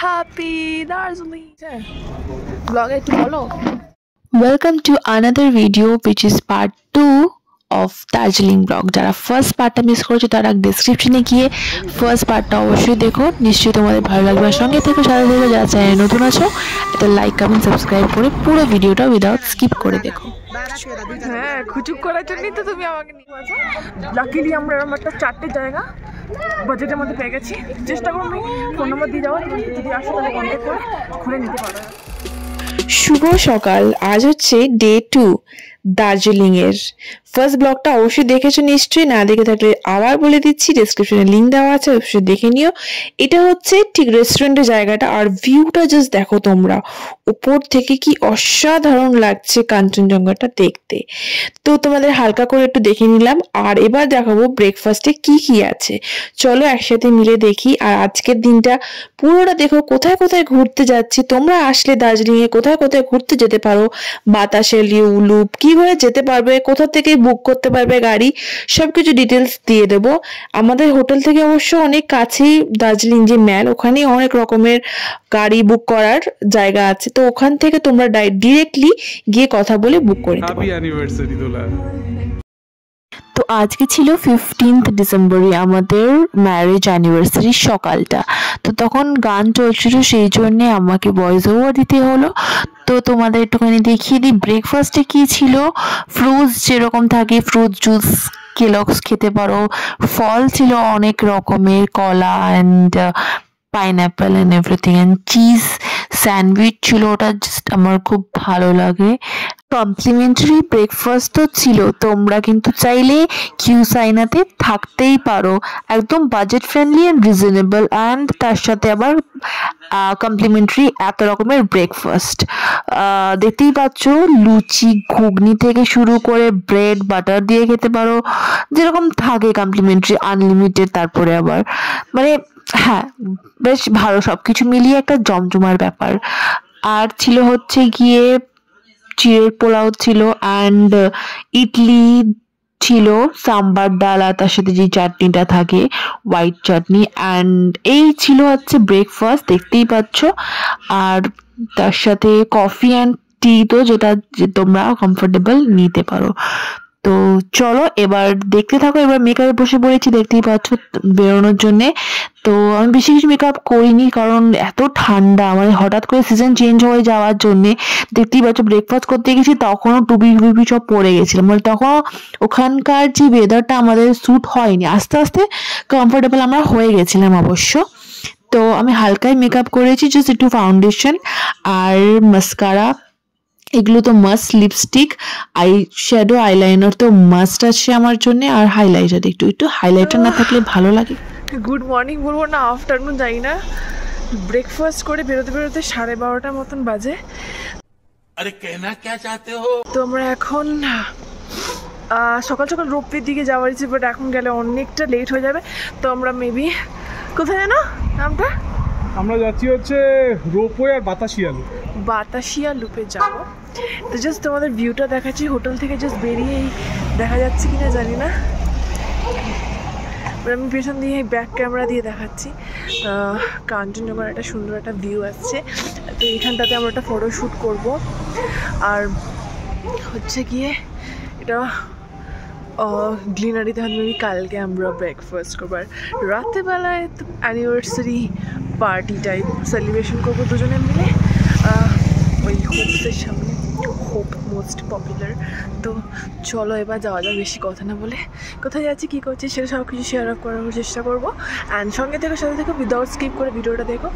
Happy Darjeeling ব্লগে একটু বলো। Welcome to another video which is part 2 of Darjeeling blog. যারা ফার্স্ট পার্টটা মিস করেছো তারা ডেসক্রিপশনে গিয়ে ফার্স্ট পার্টটা অবশ্যই দেখো, নিশ্চয়ই তোমাদের ভালো লাগবে। আর সঙ্গে থেকে সাথে থেকে যারা চ্যানেল নতুন আছো এটা লাইক কমেন্ট সাবস্ক্রাইব করে পুরো ভিডিওটা উইদাউট স্কিপ করে দেখো। হ্যাঁ, খুচুক করার জন্যই তো তুমি আমাকে নিয়ে আসো। লাকিলি আমরা এরকম একটা 4টে জায়গা বাজেটের মধ্যে পেয়ে গেছি। চেষ্টা করো আমি ফোন নম্বর দিয়ে যাওয়ার, যদি আসো তাহলে কন্ট্যাক্ট করে ঘুরে নিতে পারো। শুভ সকাল। আজ হচ্ছে ডে 2 দার্জিলিং এর। ফার্স্ট ব্লগটা অবশ্যই দেখেছো নিশ্চয়ই, না দেখে থাকলে আবার বলে দিচ্ছি, ডেসক্রিপশনে লিঙ্ক দেওয়া আছে, অবশ্যই দেখে নিও। এটা হচ্ছে ঠিক রেস্টুরেন্টের জায়গাটা, আর ভিউটা জাস্ট দেখো তোমরা, উপর থেকে কি অসাধারণ লাগছে কাঞ্চনজঙ্ঘাটা দেখতে। তো তোমাদের হালকা করে একটু দেখে নিলাম, আর এবার দেখাবো ব্রেকফাস্টে কি কি আছে। চলো একসাথে মিলে দেখি। আর আজকের দিনটা পুরোটা দেখো, কোথায় কোথায় ঘুরতে যাচ্ছি। তোমরা আসলে দার্জিলিংয়ে কোথায় কোথায় ঘুরতে যেতে পারো, বাতাসে লুপ কিভাবে যেতে পারবে, কোথা থেকে বুক করতে পারবে গাড়ি, সবকিছু ডিটেলস দিয়ে দেবো। আমাদের হোটেল থেকে অবশ্য অনেক কাছেই দার্জিলিং যে ম্যাল, ওখানেই অনেক রকমের গাড়ি বুক করার জায়গা আছে, তো ওখান থেকে তোমরা ডিরেক্টলি গিয়ে কথা বলে বুক করে দেবে। তো আজকে ছিল 15th ডিসেম্বরে আমাদের ম্যারেজ অ্যানিভার্সারি সকালটা। তো তখন গান চলছিল, সেই জন্যে আমাকে ভয়েস ওভার দিতে হলো। তো তোমাদের একটুখানি দেখিয়ে দিই ব্রেকফাস্টে কি ছিল। ফ্রুটস যেরকম থাকে, ফ্রুট জুস কেলগস খেতে পারো, ফল ছিল অনেক রকমের, কলা and pineapple and everything, and cheese sandwich ছিল, ওটা জাস্ট আমার খুব ভালো লাগে। কমপ্লিমেন্টারি ব্রেকফাস্ট তো ছিল, তোমরা কিন্তু চাইলে কিউ সাইনাতে থাকতেই পারো, একদম budget friendly and reasonable, and তার সাথে আবার কমপ্লিমেন্টারি এত রকমের ব্রেকফাস্ট। দেখতেই পাচ্ছ, লুচি ঘুগনি থেকে শুরু করে ব্রেড বাটার দিয়ে খেতে পারো, যেরকম থাকে কমপ্লিমেন্টারি আনলিমিটেড। তারপরে আবার মানে হ্যাঁ, বেশ ভালো, সবকিছু মিলিয়ে একটা জমজমার ব্যাপার। আর ছিল হচ্ছে গিয়ে চিড়ের পোলাও ছিল, অ্যান্ড ইডলি ছিল, সাম্বার ডাল, আর তার সাথে যে চাটনিটা থাকে হোয়াইট চাটনি, অ্যান্ড এই ছিল হচ্ছে ব্রেকফাস্ট, দেখতেই পাচ্ছ। আর তার সাথে কফি অ্যান্ড টি, তো যেটা যে তোমরা কমফোর্টেবল নিতে পারো। তো চলো এবার দেখতে থাকো। এবার মেকআপে বসে পড়েছি, দেখতেই পাচ্ছ বেরোনোর জন্যে। তো আমি বেশি কিছু মেকআপ করিনি, কারণ এত ঠান্ডা, মানে হঠাৎ করে সিজন চেঞ্জ হয়ে যাওয়ার জন্যে। দেখতেই পাচ্ছ ব্রেকফাস্ট করতে গেছি, তখনও টুপি টুপি সব পরে গেছিলাম, মানে তখন ওখানকার যে ওয়েদারটা আমাদের স্যুট হয়নি। আস্তে আস্তে কমফোর্টেবল আমরা হয়ে গেছিলাম অবশ্য। তো আমি হালকাই মেকআপ করেছি, জাস্ট একটু ফাউন্ডেশন আর মাস্কারা, এগুলো তো must, lipstick, eye shadow, eyeliner তো মাস্ট আছে আমার জন্য, আর হাইলাইটার, একটু একটু হাইলাইটার না থাকলে ভালো লাগে। গুড মর্নিং বলবো না, আফটারনুন যাই না, ব্রেকফাস্ট করে বেরোতে বেরোতে 12:30 মতন বাজে। আরে কেনা কে চাতে হো। তো আমরা এখন সকাল সকাল রোপওয়ের দিকে যাওয়ার ইচ্ছে, বাট এখন গেলে অনেকটা লেট হয়ে যাবে। তো আমরা মেবি কোথায় জানো নামটা, আমরা যাচ্ছি হচ্ছে রোপওয়ে আর বাতাসিয়া লুপে যাব। তো জাস্ট তোমাদের ভিউটা দেখাচ্ছি হোটেল থেকে, জাস্ট বেরিয়েই দেখা যাচ্ছে কিনা জানি না, আমি পেছন দিয়ে ব্যাক ক্যামেরা দিয়ে দেখাচ্ছি। কাঞ্চনজঙ্ঘার একটা সুন্দর একটা ভিউ আসছে, তো এইখানটাতে আমরা একটা ফটোশ্যুট করব। আর হচ্ছে গিয়ে এটা গ্লিনারিতে আমি কালকে আমরা ব্রেকফাস্ট করবো, আর রাত্রেবেলায় তো অ্যানিভার্সারি পার্টি টাইপ সেলিব্রেশন করবো দুজনে মিলে ওই হোপসের সামনে, হোপ মোস্ট পপুলার। তো চলো এবার যাওয়া যাক, বেশি কথা না বলে। কোথায় যাচ্ছি, কী করছি, সেটা সব কিছু শেয়ার আপ করার চেষ্টা করবো। অ্যান্ড সঙ্গে থেকে সাথে থেকে উইদাউট স্কিপ করে ভিডিওটা দেখো,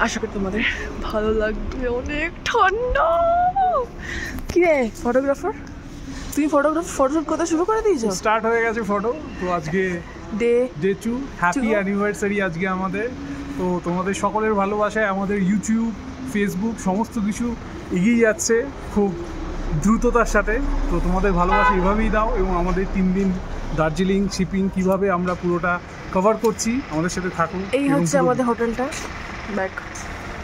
আশা করি তোমাদের ভালো লাগবে। অনেক ঠান্ডা। কী রে ফটোগ্রাফার, তুমি ফটোশুট করতে শুরু করে দিয়েছো? স্টার্ট হয়ে গেছে ফটো। তো আজকে ডে 2 হ্যাপি অ্যানিভার্সারি আজকে আমাদের। তো তোমাদের সকলের ভালোবাসায় আমাদের ইউটিউব, ফেসবুক সমস্ত কিছু এগিয়ে যাচ্ছে খুব দ্রুততার সাথে। তো তোমাদের ভালোবাসা এভাবেই দাও, এবং আমাদের 3 দিন দার্জিলিং শিপিং কিভাবে আমরা পুরোটা কভার করছি, আমাদের সাথে থাকুন। এই হচ্ছে আমাদের হোটেলটা, ব্যাক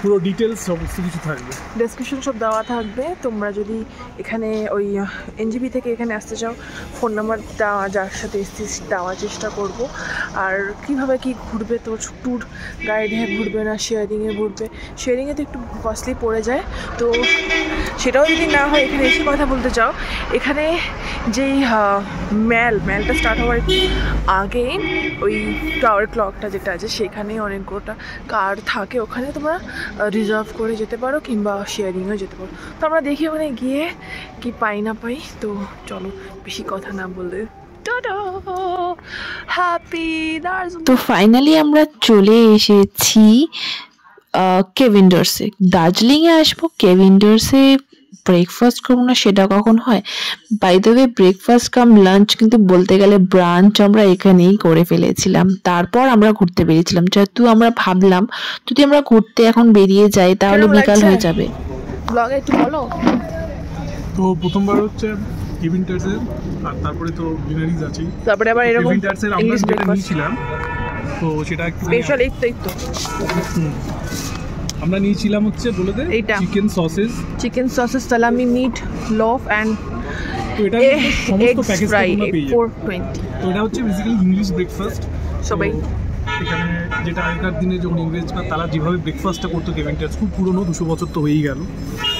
পুরো ডিটেলস সমস্ত কিছু থাকবে, ডেসক্রিপশন সব দেওয়া থাকবে। তোমরা যদি এখানে ওই এনজিপি থেকে এখানে আসতে চাও, ফোন নাম্বার দেওয়া, যার সাথে এসছিস দেওয়ার চেষ্টা করব। আর কীভাবে কী ঘুরবে, তো ট্যুর গাইডে ঘুরবে না শেয়ারিংয়ে ঘুরবে, শেয়ারিংয়ে তো একটু কস্টলি পড়ে যায়, তো সেটাও যদি না হয় এখানে এসে কথা বলতে চাও, এখানে যেই ম্যালটা স্টার্ট হওয়ার আগে ওই টাওয়ার ক্লকটা যেটা আছে সেখানে অনেকগুলোটা কার থাকে, ওখানে তোমরা রিজার্ভ করে যেতে পারো কিংবা শেয়ারিংও যেতে পারো। তো আমরা দেখি ওখানে গিয়ে কি পাই না পাই। তো চলো বেশি কথা না বললে, তো ফাইনালি আমরা চলে এসেছি কেভিন্ডার্সে। দার্জিলিংয়ে আসবো, কেভিন্ডার্সে ব্রেকফাস্ট করবো না সেটা কখন হয়? By the way breakfast cum lunch কিন্তু বলতে গেলে ব্রাঞ্চ আমরা এখানেই করে ফেলেছিলাম, তারপর আমরা ঘুরতে বেরিয়েছিলাম। যেহেতু আমরা ভাবলাম যদি আমরা ঘুরতে এখন বেরিয়ে যাই তাহলে বিকাল হয়ে যাবে। ব্লগে একটু বলো। তো প্রথমবার হচ্ছে কেভিন্ডার্সে, আর তারপরে তো ডিনারিজ আছে, তারপরে আবার এরকম কেভিন্ডার্সের আমরা যেটা নিয়েছিলাম তো সেটা একটু স্পেশাল। এই তো আমরা নিয়েছিলাম হচ্ছে বলে দে চিকেন সসেস সালামি মিট লফ অ্যান্ড তো এটা সমস্ত প্যাকেজ তোমরা পেয়ে যাবে 420। তো এটা হচ্ছে বেসিক্যালি ইংলিশ ব্রেকফাস্ট। সবাই এখানে যেটা আগেকার দিনে যখন ইংরেজরা তারা যেভাবে ব্রেকফাস্টটা করতো, কেভিন্ডার্স খুব পুরনো, 200 বছর তো হয়েই গেল।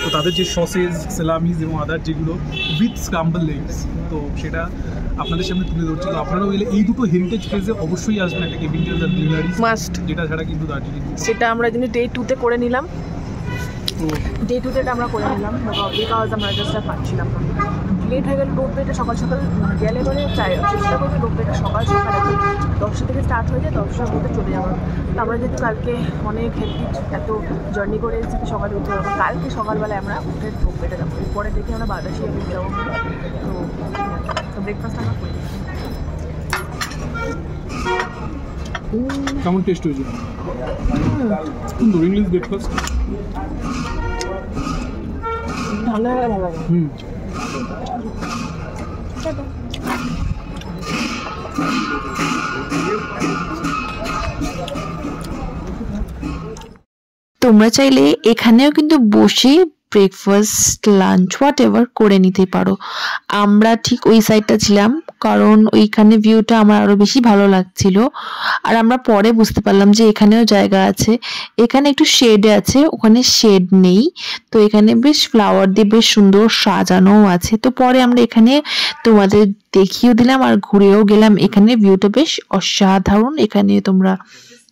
তো তাদের যে সসেজ সালামিজ এবং আদার যেগুলো উইথ স্ক্রাম্বল এগস, তো সেটা আপনাদের সামনে তুলে ধরছি। তো আপনারাও এলে এই দুটো হেরিটেজ প্লেসে অবশ্যই আসবেন, একটা কেভিন্ডার্স আর ডিনারিজ মাস্ট, যেটা ছাড়া কিন্তু দার্জিলিং। সেটা আমরা দিনে ডে 2-তে করে নিলাম, ডে 2-তে আমরা করে নিলাম বিকজ আমরা জাস্ট পাচ্ছিলাম না, লেট হয়ে গেল। রোপওয়েটা সকাল সকাল গেলে পরে চেষ্টা করছি রোপওয়েটা সকাল সকাল এখন 10টা থেকে স্টার্ট হয়ে যায়, 10টার মধ্যে চলে যাবো। তো আমরা যেহেতু কালকে অনেক হেক্টিক এত জার্নি করে এসেছি, সকালে উঠতে পারবো, কালকে সকালবেলায় আমরা উঠে রোপওয়েটা যাবো, পরে দেখি আমরা বাতাসিয়া উঠে যাবো। তো ব্রেকফাস্ট আমরা করে কেমন টেস্ট হয়েছে? সুন্দর ইংলিশ ব্রেকফাস্ট, ভালো লাগে। তোমরা চাইলে এখানেও কিন্তু বসে ব্রেকফাস্ট লাঞ্চ হোয়াট এভার করে নিতে পারো। আমরা ঠিক ওই সাইডটা ছিলাম কারণ ওইখানে ভিউটা আমার আরো বেশি ভালো লাগছিল। আর আমরা পরে বুঝতে পারলাম যে এখানেও জায়গা আছে, এখানে একটু শেডে আছে, ওখানে শেড নেই। তো এখানে বেশ ফ্লাওয়ার দিয়ে বেশ সুন্দর সাজানোও আছে। তো পরে আমরা এখানে তোমাদের দেখিয়েও দিলাম আর ঘুরেও গেলাম। এখানে ভিউটা বেশ অসাধারণ, এখানে তোমরা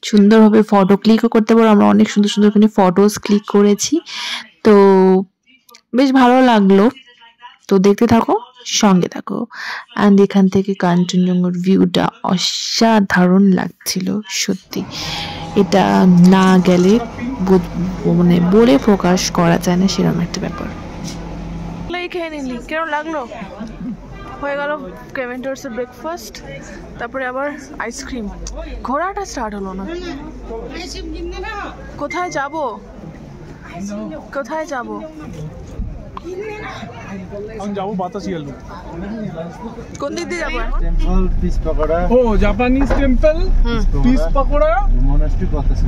সুন্দরভাবে ফটো ক্লিকও করতে পারো। আমরা অনেক সুন্দর সুন্দর এখানে ফটোস ক্লিক করেছি, তো বেশ ভালো লাগলো। তো দেখতে থাকো, সঙ্গে থাকো। অ্যান্ড এখান থেকে কাঞ্চনজঙ্ঘার ভিউটা অসাধারণ লাগছিল সত্যি, এটা না গেলে মানে বলে প্রকাশ করা যায় না সেরকম একটা ব্যাপার। খেয়ে নিলি, কেমন লাগলো? হয়ে গেল কেভিন্ডার্সের ব্রেকফাস্ট, তারপরে আবার আইসক্রিম। ঘোরাটা স্টার্ট হলো না। কোথায় যাব? কোথায় যাব? আমি যাবো বাতাসিয়া। কোন দিক দিয়ে যাবো? টেম্পল পিস পকোড়া, ও জাপানিজ টেম্পল, পিস पकौड़ा,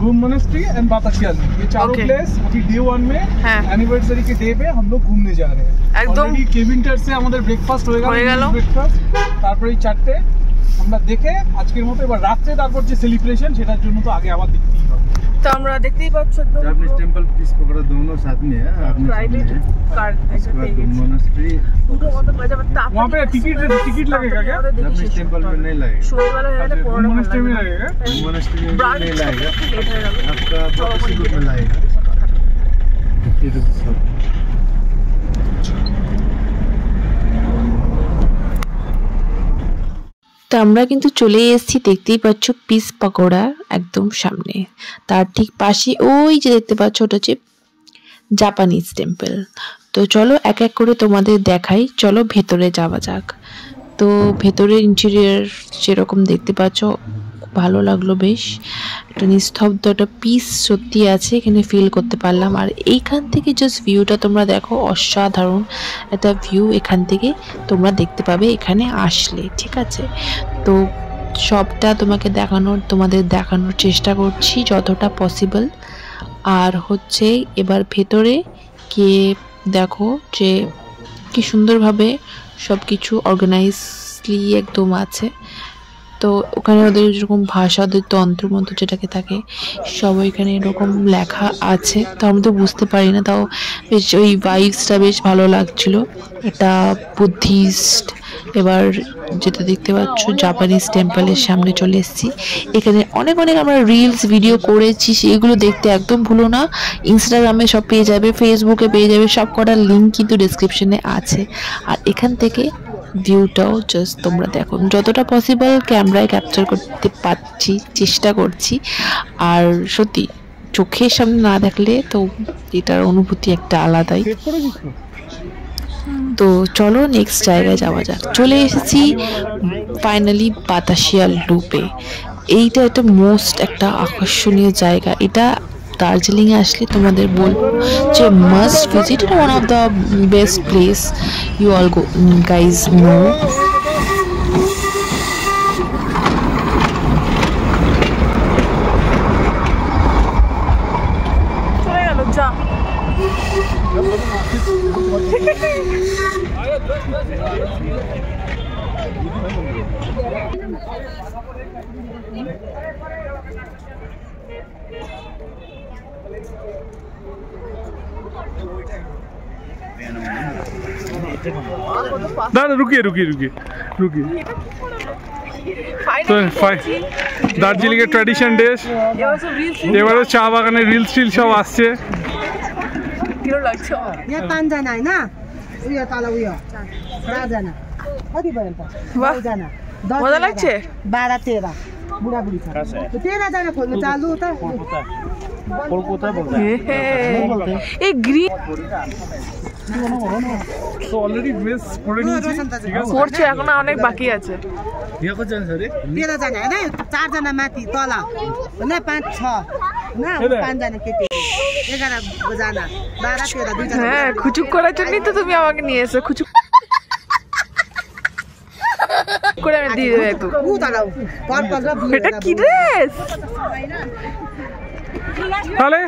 घूम मोनेस्ट्री एंड बातासिया। ये चारों प्लेस अभी डे 1 में एनिवर्सरी के डे पे हम लोग घूमने जा रहे हैं। एकदम केविंडर से আমাদের ব্রেকফাস্ট হয়ে গেল, ব্রেকফাস্ট তারপরে 4টে আমরা দেখে আজকের মতো এবার রাতে তারপর যে সেলিব্রেশন সেটার জন্য তো আগে আবার দেখতেই হবে। तो আমরা দেখতেই পাচ্ছ একদম जापानीज टेंपल पीस पकौड़ा दोनों साथ में है, प्राइवेट कार ऐसे मोनेस्ट्री पूरा मतलब मजा बता। वहाँ पे टिकट लगेगा क्या? जापानीज टेंपल में नहीं लगेगा, शो वाला है तो मोनेस्ट्री में लगेगा, मोनेस्ट्री में नहीं लगेगा, आपका आपका में लगेगा। ये तो सब তো আমরা কিন্তু চলে এসেছি, দেখতেই পাচ্ছ পিস পকোড়ার একদম সামনে। তার ঠিক পাশে ওই যে দেখতে পাচ্ছ ওটা হচ্ছে জাপানিজ টেম্পল। তো চলো এক এক করে তোমাদের দেখাই, চলো ভেতরে যাওয়া যাক। তো ভেতরের ইন্টেরিয়র যেরকম দেখতে পাচ্ছ ভালো লাগলো, বেশ একটা নিস্তব্ধ একটা পিস সত্যি আছে এখানে ফিল করতে পারলাম। আর এইখান থেকে জাস্ট ভিউটা তোমরা দেখো, অসাধারণ একটা ভিউ এখান থেকে তোমরা দেখতে পাবে এখানে আসলে, ঠিক আছে? তো সবটা তোমাদের দেখানোর চেষ্টা করছি যতটা পসিবল। আর হচ্ছে এবার ভেতরে গিয়ে দেখো যে কি সুন্দরভাবে সব কিছু অর্গানাইজলি একদম আছে। তো ওখানে ওদের যেরকম ভাষা, ওদের তন্ত্রমন্ত্র যেটাকে থাকে সব ওইখানে এরকম লেখা আছে। তো আমি তো বুঝতে পারি না, তাও বেশ ওই ভাইবসটা বেশ ভালো লাগছিল। এটা বুদ্ধিস্ট। এবার যেটা দেখতে পাচ্ছ জাপানিজ টেম্পলের সামনে চলে এসেছি। এখানে অনেক আমরা রিলস ভিডিও করেছি, সেগুলো দেখতে একদম ভুলো না। ইনস্টাগ্রামে সব পেয়ে যাবে, ফেসবুকে পেয়ে যাবে, সব কটার লিঙ্ক কিন্তু ডেসক্রিপশনে আছে। আর এখান থেকে ভিউটাও জাস্ট তোমরা দেখো, যতটা পসিবল ক্যামেরায় ক্যাপচার করতে পারছি, চেষ্টা করছি। আর সত্যি চোখের সামনে না দেখলে তো এটার অনুভূতি একটা আলাদাই। তো চলো নেক্সট জায়গায় যাওয়া যাক। চলে এসেছি ফাইনালি বাতাসিয়া লুপে। এইটা একটা মোস্ট একটা আকর্ষণীয় জায়গা। এটা দার্জিলিংয়ে আসলে তোমাদের বলবো যে must visit, one of the best place you all guys know. দাঁড়া, রুকিয়ে তো দার্জিলিং এর ট্র্যাডিশন ড্রেস, এবারে চা বাগানের রিলস টিল সব আসছে। মজা লাগছে। 12-13 बुढ़ा-बुढ़ी था तो 13 जाना खोलने चालू होता कोलकाता बोलता है ये ग्रीन তো অলরেডি ড্রেস পরে নিয়েছি, ঠিক আছে, পড়ছে এখন অনেক বাকি আছে। यहाँ को जान्छ रे 13 जाना हैन, 4 जना माथि तल हैन, 5-6 हैन, 5 जना केटी 11 जना 12-13 दुई जना। হ্যাঁ, খুচুক করার জন্যই তো তুমি আমাকে নিয়ে এসো। খুচুক করে আমি দিয়ে দেব একটু। এটা কি ড্রেস? তাহলে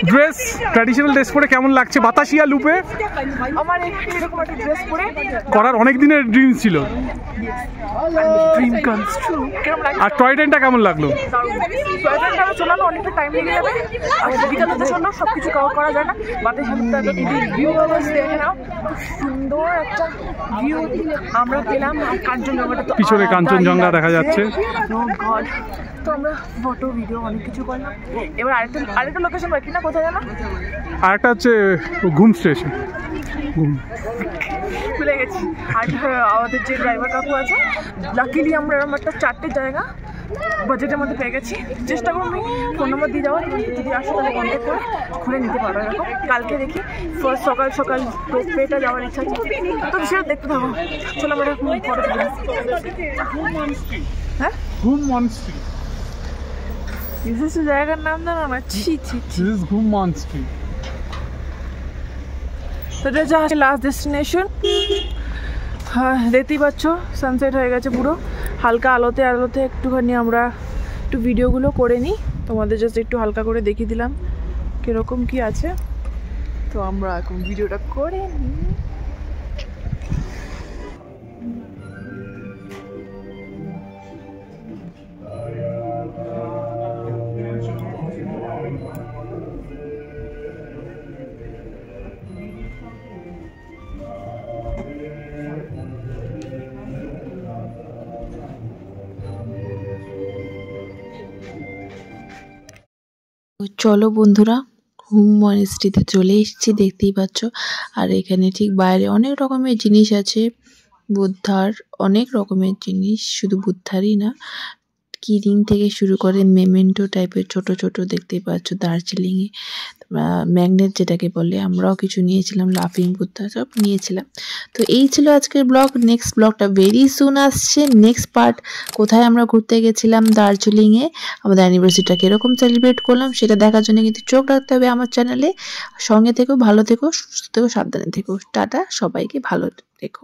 ড্রেস, ট্র্যাডিশনাল ড্রেস পরে কেমন লাগছে বাতাসিয়া লুপে? আমার এরকম একটা ড্রেস পরে করার অনেক দিনের ড্রিম ছিল। Dream comes true. কেমন লাগছে? আর টয় ট্রেনটা কেমন লাগলো? টয় ট্রেনটা চলানো অনেকটা টাইম লেগে যাবে, আর বিকালে তো চললো, সব কিছু কভার করা যায় না। বাতাসিয়া যদি ভিউ দেখে নাও, সুন্দর একটা ভিউ আমরা পেলাম। কাঞ্চনজঙ্ঘাটা তো পিছনে কাঞ্চনজঙ্ঘা দেখা যাচ্ছে। ও গড, তো আমরা ফটো ভিডিও অনেক কিছু করলাম। এবার আরেকটা লোকেশন বাকি না, কোথায় জানো? আরেকটা হচ্ছে ঘুম স্টেশন, ভুলে গেছি। আর আমাদের যে ড্রাইভার কাকু আছে, লাকিলি আমরা এরকম একটা 4টে জায়গা বাজেটের মধ্যে পেয়ে গেছি। চেষ্টা করবো আমি ফোন নম্বর দিয়ে যাওয়ার, যদি আসো তাহলে কন্ট্যাক্ট করে ঘুরে নিতে পারো। এরকম কালকে দেখি ফার্স্ট সকাল রোপওয়েটা যাওয়ার ইচ্ছা আছে, তো সেটা দেখতে থাকো। চলো আমরা ফটো তুলি। হ্যাঁ, ঘুম মনস্ট্রি, জায়গার নাম জানো না? ছি ঘুম মনস্ট্রি। তো এটা যা লাস্ট ডেস্টিনেশন। হ্যাঁ, দেখতেই পাচ্ছ সানসেট হয়ে গেছে পুরো। হালকা আলোতে একটুখানি আমরা একটু ভিডিওগুলো করে নিই, তোমাদের জাস্ট একটু হালকা করে দেখিয়ে দিলাম কীরকম কি আছে। তো আমরা এখন ভিডিওটা করে নিই। চলো বন্ধুরা, ঘুম মনেস্ট্রিতে চলে এসেছি, দেখতেই পাচ্ছ। আর এখানে ঠিক বাইরে অনেক রকমের জিনিস আছে, বুদ্ধার অনেক রকমের জিনিস, শুধু বুদ্ধারই না, কিরিং থেকে শুরু করে মেমেন্টো টাইপের ছোট ছোট দেখতেই পাচ্ছ। দার্জিলিংয়ে ম্যাগনেট যেটাকে বলে, আমরাও কিছু নিয়েছিলাম, লাফিং বুদ্ধা সব নিয়েছিলাম। তো এই ছিল আজকের ব্লগ। নেক্সট ব্লগটা ভেরি সুন আসছে। নেক্সট পার্ট কোথায় আমরা ঘুরতে গেছিলাম দার্জিলিংয়ে, আমাদের অ্যানিভার্সারিটা কীরকম সেলিব্রেট করলাম সেটা দেখার জন্য কিন্তু চোখ রাখতে হবে আমার চ্যানেলে। সঙ্গে থেকো, ভালো থেকো, সুস্থ থেকো, সাবধানে থেকো। টাটা, সবাইকে ভালো থেকো।